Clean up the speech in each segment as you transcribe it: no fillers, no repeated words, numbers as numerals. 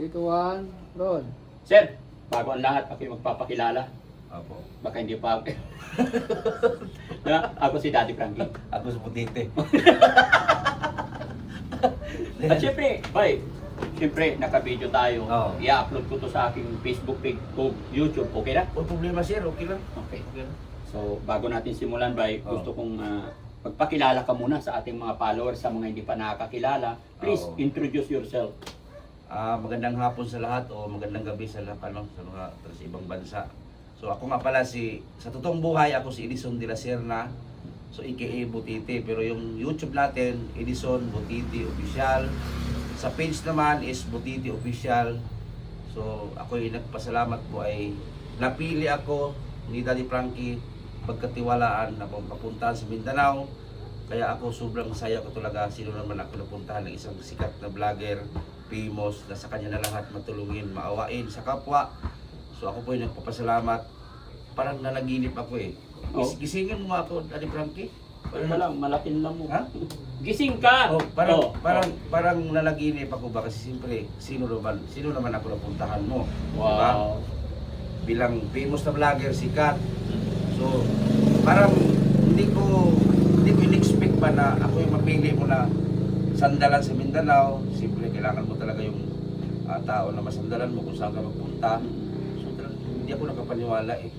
One, roll. Sir, bago ang lahat, ako yung magpapakilala. Opo. Baka hindi pa ako. Ako si Daddy Frankie. Ako sa Butite. At syempre, naka-video tayo. Oo. I-upload ko to sa aking Facebook page ko, YouTube. Okay na? Kung problema sir, okay lang. Okay. Okay lang. So, bago natin simulan, gusto Oo. kong magpakilala ka muna sa ating mga followers, sa mga hindi pa nakakakilala. Please, Oo. introduce yourself. Magandang hapon sa lahat o magandang gabi sa lahat sa mga sa ibang bansa. So ako nga pala sa totoong buhay ako si Edison de la Serna. So aka Butite, pero yung YouTube natin Edison Butite Official. Sa page naman is Butite Official. So ako ay nagpasalamat po ay napili ako ni Daddy Frankie pagkatiwalaan na papuntahan sa Mindanao. Kaya ako sobrang saya ko talaga. Sino naman ako napuntahan ng isang sikat na vlogger, famous, na sa kanya na lahat matulungin, maawain sa kapwa. So ako po ay nagpapasalamat. Parang nanaginip ako eh. Oh. Gisingin mo ako, Daddy Frankie. Parang lang, malaking lang mo. Ha? Gising ka! Oh, parang nanaginip ako ba kasi siyempre sino naman ako napuntahan mo. Diba? Wow. Bilang famous na vlogger, sikat. So parang hindi ko in-expect pa na ako yung mapili mo na sandalan sa Mindanao. Siyempre kailangan mo talaga yung tao na masandalan mo kung saan ka magpunta. So talagang hindi ako nakapaniwala eh.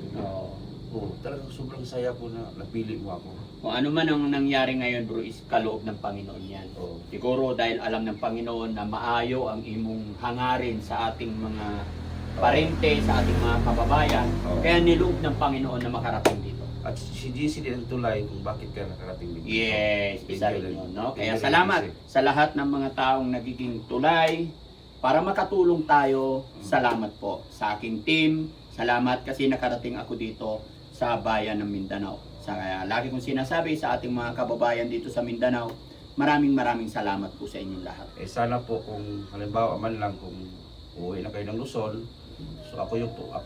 Talagang sobrang saya ko na napili mo ako. Kung ano man ang nangyari ngayon bro is kaloob ng Panginoon yan. Oo. Siguro dahil alam ng Panginoon na maayo ang imong hangarin sa ating mga parente, sa ating mga kababayan. Oo. Kaya niloob ng Panginoon na makarating dito. At si GC din ang tulay kung bakit ka nakarating dito. Yes, Thank isa you, rin Lord. yun. No? Thank Kaya you, salamat GC. sa lahat ng mga taong nagiging tulay para makatulong tayo. Salamat po sa aking team. Salamat kasi nakarating ako dito sa bayan ng Mindanao. Kaya lagi kong sinasabi sa ating mga kababayan dito sa Mindanao, maraming salamat po sa inyong lahat. Sana po kung halimbawa man lang kung uuwi na kayo ng Luzon, so ako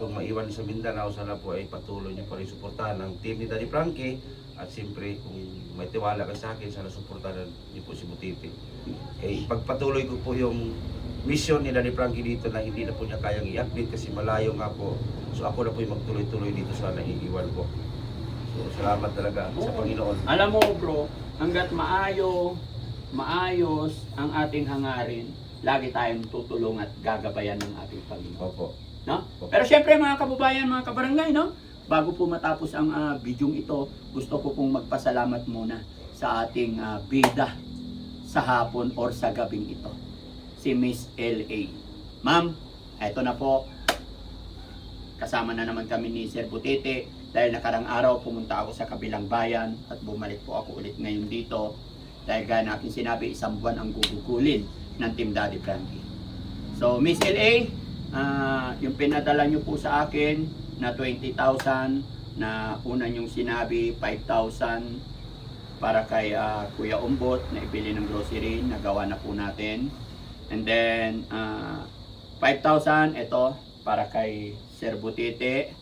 maiwan sa Mindanao, sana po ay patuloy niyo pa rin suportahan ang team ni Daddy Frankie. At siyempre kung may tiwala ka sa akin, sana suportahan niyo po si Butite. Pagpatuloy ko po yung mission ni Daddy Frankie dito na hindi na po niya kayang i-update kasi malayo nga po. So ako na po yung magtuloy-tuloy dito sa naiiwan ko. So salamat talaga sa Panginoon. Alam mo bro, hanggat maayos ang ating hangarin, lagi tayong tutulong at gagabayan ng ating Panginoon. Opo. No? Pero syempre mga kababayan, mga kabarangay, no? Bago po matapos ang bidyong ito, gusto ko pong magpasalamat muna sa ating bida sa hapon or sa gabing ito. Si Miss LA. Ma'am, eto na po. Kasama na naman kami ni Sir Butite dahil nakarang araw pumunta ako sa kabilang bayan at bumalik po ako ulit ngayon dito dahil gaya na aking sinabi, isang buwan ang gugugulin ng Team Daddy Frankie. So Miss LA, yung pinadala nyo po sa akin na 20,000 na una nyong sinabi 5,000 para kay Kuya Umbot na ibili ng grocery, nagawa na po natin. And then 5,000 ito para kay Sir Butite.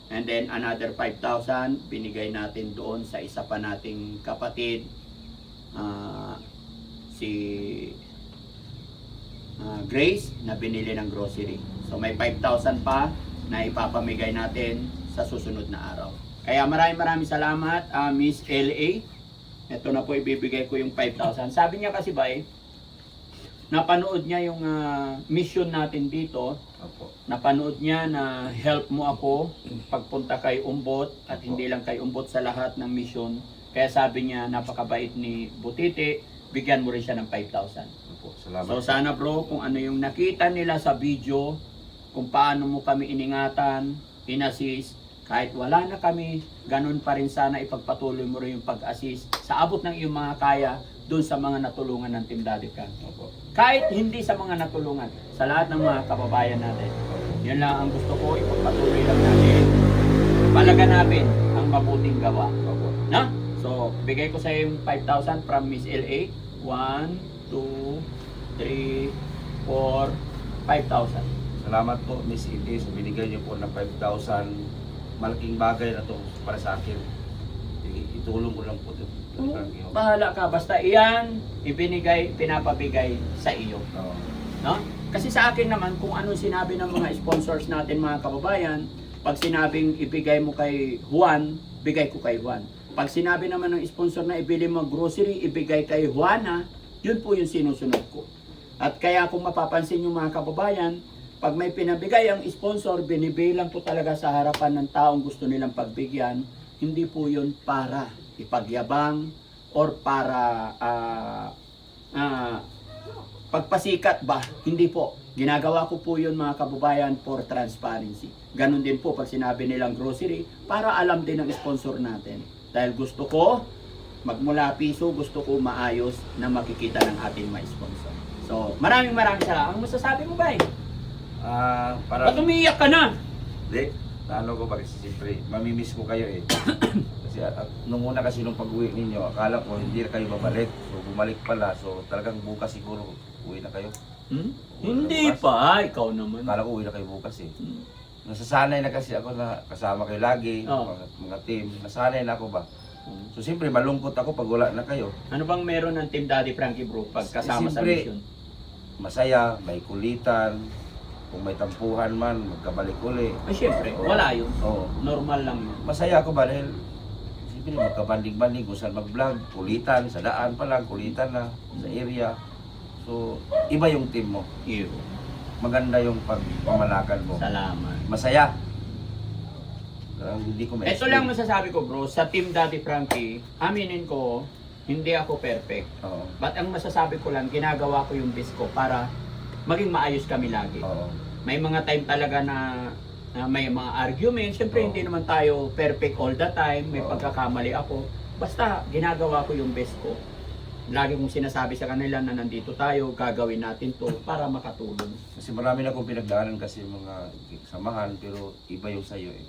And then another 5,000 binigay natin doon sa isa pa nating kapatid, si Grace, na binili ng grocery. So may 5,000 pa na ipapamigay natin sa susunod na araw. Kaya maraming salamat Miss LA. Ito na po ibibigay ko yung 5,000. Sabi niya kasi ba napanood niya yung mission natin dito. Opo. Napanood niya na help mo ako pagpunta kay Umbot at hindi lang kay Umbot, sa lahat ng mission. Kaya sabi niya napakabait ni Butite, bigyan mo rin siya ng 5,000. Opo. Salamat. So sana bro, kung ano yung nakita nila sa video, kung paano mo kami iningatan, inassist, kahit wala na kami, ganun pa rin sana ipagpatuloy mo rin yung pag-assist sa abot ng iyong mga kaya doon sa mga natulungan ng Team Daddy Frankie. Opo. Kahit hindi sa mga natulungan, sa lahat ng mga kababayan natin. Yun lang ang gusto ko, ipagpatuloy lang natin. Palaganapin ang mabuting gawa. Opo. No? So, bigay ko sa iyo yung 5,000 from Miss LA. 1, 2, 3, 4, 5,000. Salamat po, Miss Edie, sa binigay niyo po ng 5,000. Malaking bagay na to para sa akin. Itulong ko lang po ito. Bahala ka, basta iyan, pinapabigay sa iyo. Oo. No? Kasi sa akin naman, kung ano sinabi ng mga sponsors natin mga kababayan, pag sinabing ibigay mo kay Juan, bigay ko kay Juan. Pag sinabi naman ng sponsor na ibili mo grocery, ibigay kay Juana, yun po yung sinusunod ko. At kaya kung mapapansin yung mga kababayan, pag may pinabigay ang sponsor, binibilang po talaga sa harapan ng taong gusto nilang pagbigyan. Hindi po yun para ipagyabang or para pagpasikat ba? Hindi po. Ginagawa ko po yun mga kababayan for transparency. Ganon din po pag sinabi nilang grocery para alam din ng sponsor natin. Dahil gusto ko, magmula piso, gusto ko maayos na makikita ng ating mga sponsor. So, maraming salamat. Ang masasabi mo ba eh? Para Ba't umiiyak ka na? Hindi, ano ko ba kasi siyempre, mamimiss ko kayo eh. Kasi nung una kasi nung pag-uwi ninyo, akala ko hindi na kayo babalik. So bumalik pala, so talagang bukas siguro uwi na kayo. Hindi bukas. pa, ikaw naman. Akala ko uwi na kayo bukas eh. Nasasanay na kasi ako na kasama kayo lagi, Oo. mga team. Nasanay na ako ba? So siyempre malungkot ako pag wala na kayo. Ano bang meron ng Team Daddy Frankie bro pag kasama sa Siyempre, mission? Masaya, may kulitan, kung may tampuhan man, magkabalik uli. Ay syempre, Oo. wala yun. Oo. Normal lang yun. Masaya ako ba dahil siyempre magkabanding-banding kung saan mag-vlog, kulitan, sa daan pa lang, kulitan na, sa area. So, iba yung team mo. Iyo. Maganda yung pagpamalakan mo. Salamat. Masaya. Parang hindi ko ma-explain. Ito lang masasabi ko bro, sa Team Daddy Frankie, aminin ko, hindi ako perfect. Oo. But ang masasabi ko lang, ginagawa ko yung best ko para maging maayos kami lagi. Oo. May mga time talaga na may mga arguments. Siyempre, Oo. hindi naman tayo perfect all the time. May Oo. pagkakamali ako. Basta, ginagawa ko yung best ko. Lagi kong sinasabi sa kanila na nandito tayo, gagawin natin to para makatulong. Kasi marami na akong pinagdaanan kasi mga samahan, pero iba yung sayo eh.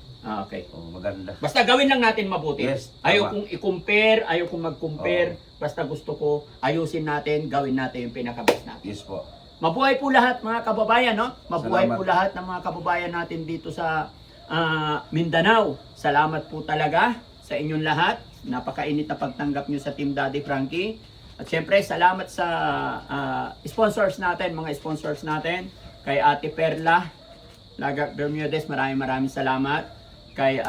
Okay. Oo, maganda. Basta gawin lang natin mabuti. Yes, Ayaw tama. kong i-compare, ayaw kong mag-compare. Basta gusto ko, ayusin natin, gawin natin yung pinaka-best natin. Yes po. Mabuhay po lahat mga kababayan, no? Mabuhay Salamat. po lahat ng mga kababayan natin dito sa Mindanao. Salamat po talaga sa inyong lahat. Napakainit na pagtanggap nyo sa Team Daddy Frankie. At syempre, salamat sa sponsors natin, mga sponsors natin. Kay Ate Perla, Lagak Bermudez, maraming salamat. Kay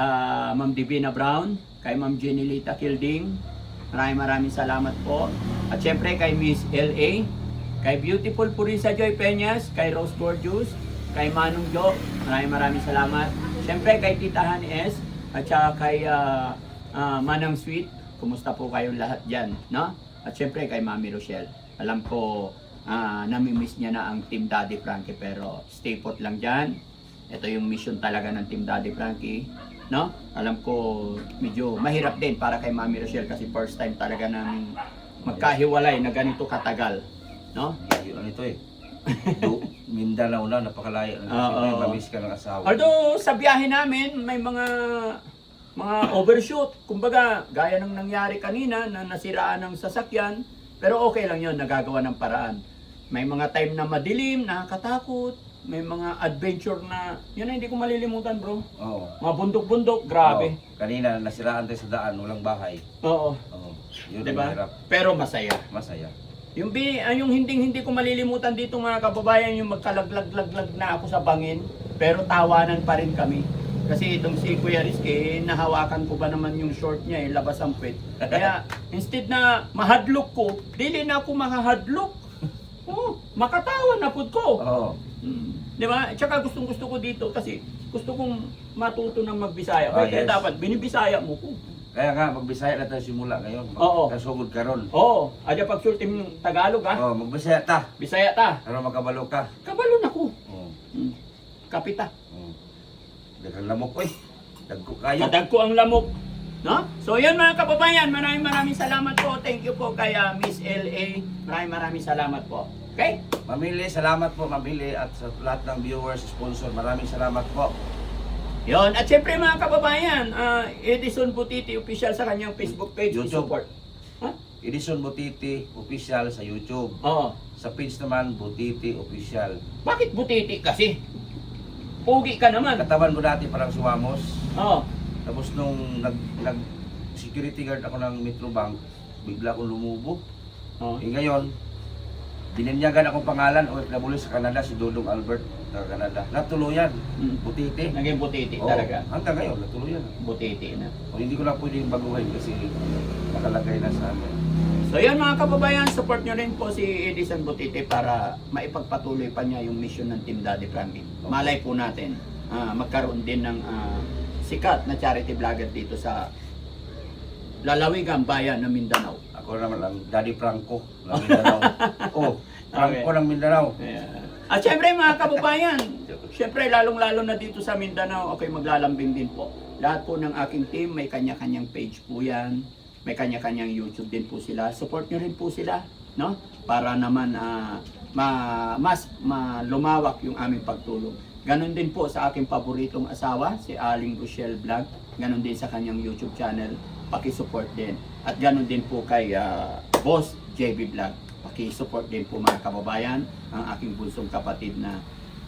Ma'am Divina Brown, kay Ma'am Jenilita Kilding, maraming salamat po. At syempre kay Miss LA, kay Beautiful Purisa Joy Peñas, kay Rose Gorgeous, kay Manong Jo, maraming salamat. Syempre kay Tita Hani S, at saka kay Manang Sweet, kumusta po kayong lahat dyan, no? At syempre kay Mami Rochelle. Alam ko, namimiss niya na ang Team Daddy Frankie, pero stay put lang dyan. Ito yung mission talaga ng Team Daddy Frankie, no? Alam ko medyo mahirap din para kay Mami Rochelle kasi first time talaga namin magkahiwalay na ganito katagal, no? Layo na nito eh. Mindanao na, napakalayo na. Oo. Siyempre, mamiss ka ng asawa. Although sa biyahe namin may mga overshoot, kumbaga gaya ng nangyari kanina na nasiraan ng sasakyan, pero okay lang 'yon, nagagawa ng paraan. May mga time na madilim, nakakatakot, may mga adventure na, yun na hindi ko malilimutan bro. Oo. Mga bundok-bundok, grabe. Oo. Kanina, nasiraan tayo sa daan, walang bahay. Oo. Oo. Yun ang Diba? mahirap. Pero masaya. Masaya. Yung hindi ko malilimutan dito mga kababayan, yung magkalaglag-laglag na ako sa bangin, pero tawanan pa rin kami. Kasi itong si Kuya Rizky, nahawakan ko ba naman yung short niya eh, labas ang puwet. Kaya instead na mahadlok ko, dili na ako makahadlok. Oh, makatawa na po ko. Oo. Di ba? Tsaka gustong-gusto ko dito kasi gusto kong matuto ng magbisaya. Kaya Yes. dapat binibisaya mo ko. Kaya nga, magbisaya na tayo simula ngayon. Oo. Kasugod ka ron. Oo, adya pag sulti ng Tagalog ha. Oo, magbisaya ta. Bisaya ta. Para makabalo ka. Kabalon ako. Oo. Kapita. Oo. Daghang lamok, oy. Dagko kayo. Kadag ko ang lamok. No? So yan mga kababayan, maraming salamat po. Thank you po kay Miss LA. Maraming salamat po. Okay? Mamili, salamat po Mamili at sa lahat ng viewers, sponsor, maraming salamat po. Yon. At syempre mga kababayan, Edison Butiti official sa kanyang Facebook page. YouTube. I-support. Ha? Edison Butiti Official sa YouTube. Oo. Sa page naman, Butiti Official. Bakit Butiti kasi? Pugi ka naman. Katawan ko dati parang sumamos. Oo. Tapos nung nag security guard ako ng Metrobank, bigla akong lumubo. Oo. Eh ngayon, Bininyagan akong pangalan, OFW sa Canada, si Dudong Albert, taga Canada. Natuluyan, Butiti. Naging butiti Oo, talaga. hanggang ngayon, natuluyan. Butiti na. O, hindi ko na pwedeng baguhin kasi nakalagay na sa amin. So yan mga kababayan, support nyo rin po si Edison Butiti para maipagpatuloy pa niya yung mission ng Team Daddy Frankie. Malay po natin, magkaroon din ng sikat na charity vlogger dito sa lalawigang bayan ng Mindanao. Ako naman ang Daddy Franco ng Mindanao. Franco ng Mindanao. At syempre mga kababayan, syempre lalong-lalo na dito sa Mindanao, okay, maglalambing din po. Lahat po ng aking team, may kanya-kanyang page po yan. May kanya-kanyang YouTube din po sila. Support nyo rin po sila, no? Para naman mas lumawak yung aming pagtulong. Ganon din po sa aking paboritong asawa, si Aling Rochelle Vlog. Ganon din sa kanyang YouTube channel. Paki-support din. At ganon din po kay Boss JB Vlog. Paki-support din po mga kababayan, ang aking bunsong kapatid na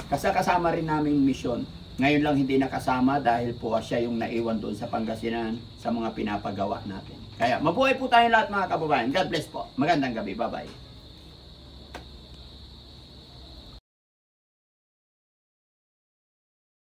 kasama rin naming mission. Ngayon lang hindi nakasama dahil po siya yung naiwan doon sa Pangasinan sa mga pinapagawa natin. Kaya mabuhay po tayo lahat mga kababayan. God bless po. Magandang gabi. Bye-bye.